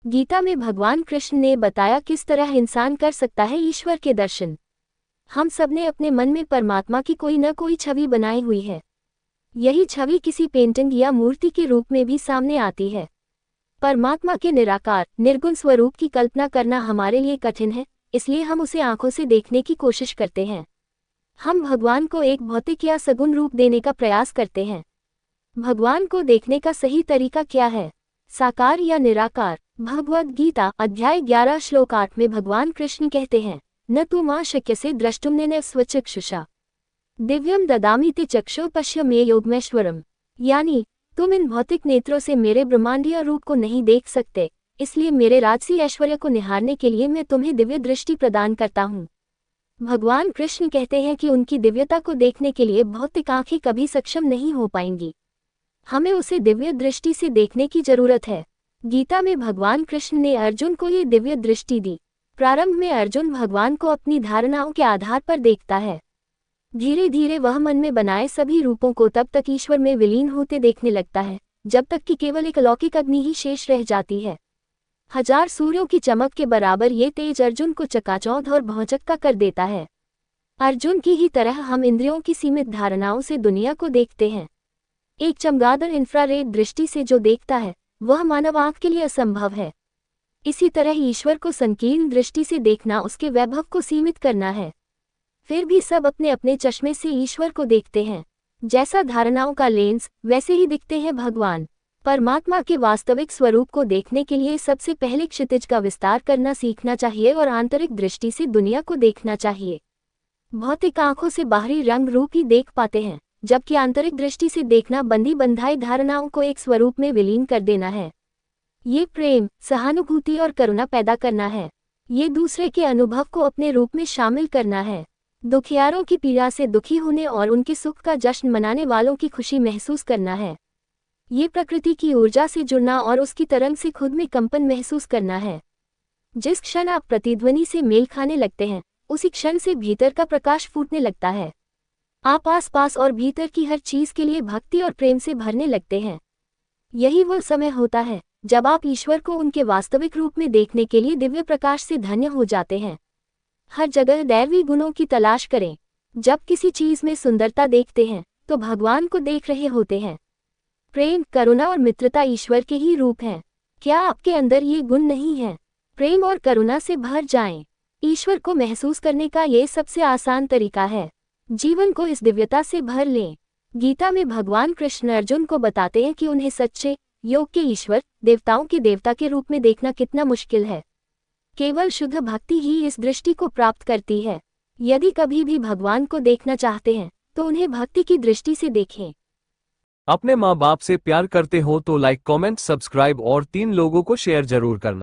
गीता में भगवान कृष्ण ने बताया किस तरह इंसान कर सकता है ईश्वर के दर्शन। हम सब ने अपने मन में परमात्मा की कोई न कोई छवि बनाई हुई है। यही छवि किसी पेंटिंग या मूर्ति के रूप में भी सामने आती है। परमात्मा के निराकार निर्गुण स्वरूप की कल्पना करना हमारे लिए कठिन है, इसलिए हम उसे आंखों से देखने की कोशिश करते हैं। हम भगवान को एक भौतिक या सगुण रूप देने का प्रयास करते हैं। भगवान को देखने का सही तरीका क्या है? साकार या निराकार? भगवद गीता अध्याय 11 श्लोक 8 में भगवान कृष्ण कहते हैं, न तु मां शक्यसे द्रष्टुमेन स्वचक्षुषा दिव्यम ददामीति चक्षु पश्य मे योगमेश्वरम। यानी तुम इन भौतिक नेत्रों से मेरे ब्रह्मांडीय रूप को नहीं देख सकते, इसलिए मेरे राजसी ऐश्वर्य को निहारने के लिए मैं तुम्हें दिव्य दृष्टि प्रदान करता हूँ। भगवान कृष्ण कहते हैं कि उनकी दिव्यता को देखने के लिए भौतिक आंखें कभी सक्षम नहीं हो पाएंगी। हमें उसे दिव्य दृष्टि से देखने की जरूरत है। गीता में भगवान कृष्ण ने अर्जुन को ये दिव्य दृष्टि दी। प्रारंभ में अर्जुन भगवान को अपनी धारणाओं के आधार पर देखता है। धीरे धीरे वह मन में बनाए सभी रूपों को तब तक ईश्वर में विलीन होते देखने लगता है, जब तक कि केवल एक अलौकिक अग्नि ही शेष रह जाती है। 1000 सूर्यों की चमक के बराबर ये तेज अर्जुन को चकाचौंध और भौचक्का कर देता है। अर्जुन की ही तरह हम इंद्रियों की सीमित धारणाओं से दुनिया को देखते हैं। एक चमगादड़ इंफ्रारेड दृष्टि से जो देखता है, वह मानव आंख के लिए असंभव है। इसी तरह ईश्वर को संकीर्ण दृष्टि से देखना उसके वैभव को सीमित करना है। फिर भी सब अपने अपने चश्मे से ईश्वर को देखते हैं। जैसा धारणाओं का लेंस, वैसे ही दिखते हैं भगवान। परमात्मा के वास्तविक स्वरूप को देखने के लिए सबसे पहले क्षितिज का विस्तार करना सीखना चाहिए और आंतरिक दृष्टि से दुनिया को देखना चाहिए। भौतिक आंखों से बाहरी रंग रूप ही देख पाते हैं, जबकि आंतरिक दृष्टि से देखना बंधी बंधाई धारणाओं को एक स्वरूप में विलीन कर देना है। ये प्रेम, सहानुभूति और करुणा पैदा करना है। ये दूसरे के अनुभव को अपने रूप में शामिल करना है। दुखियारों की पीड़ा से दुखी होने और उनके सुख का जश्न मनाने वालों की खुशी महसूस करना है। ये प्रकृति की ऊर्जा से जुड़ना और उसकी तरंग से खुद में कंपन महसूस करना है। जिस क्षण आप प्रतिध्वनि से मेल खाने लगते हैं, उसी क्षण से भीतर का प्रकाश फूटने लगता है। आप आसपास और भीतर की हर चीज के लिए भक्ति और प्रेम से भरने लगते हैं। यही वो समय होता है जब आप ईश्वर को उनके वास्तविक रूप में देखने के लिए दिव्य प्रकाश से धन्य हो जाते हैं। हर जगह दैवी गुणों की तलाश करें। जब किसी चीज में सुंदरता देखते हैं, तो भगवान को देख रहे होते हैं। प्रेम, करुणा और मित्रता ईश्वर के ही रूप हैं। क्या आपके अंदर ये गुण नहीं हैं? प्रेम और करुणा से भर जाएं। ईश्वर को महसूस करने का ये सबसे आसान तरीका है। जीवन को इस दिव्यता से भर लें। गीता में भगवान कृष्ण अर्जुन को बताते हैं कि उन्हें सच्चे योग के ईश्वर, देवताओं के देवता के रूप में देखना कितना मुश्किल है। केवल शुद्ध भक्ति ही इस दृष्टि को प्राप्त करती है। यदि कभी भी भगवान को देखना चाहते हैं, तो उन्हें भक्ति की दृष्टि से देखें। अपने माँ बाप से प्यार करते हो तो लाइक, कमेंट, सब्सक्राइब और 3 लोगों को शेयर जरूर करना।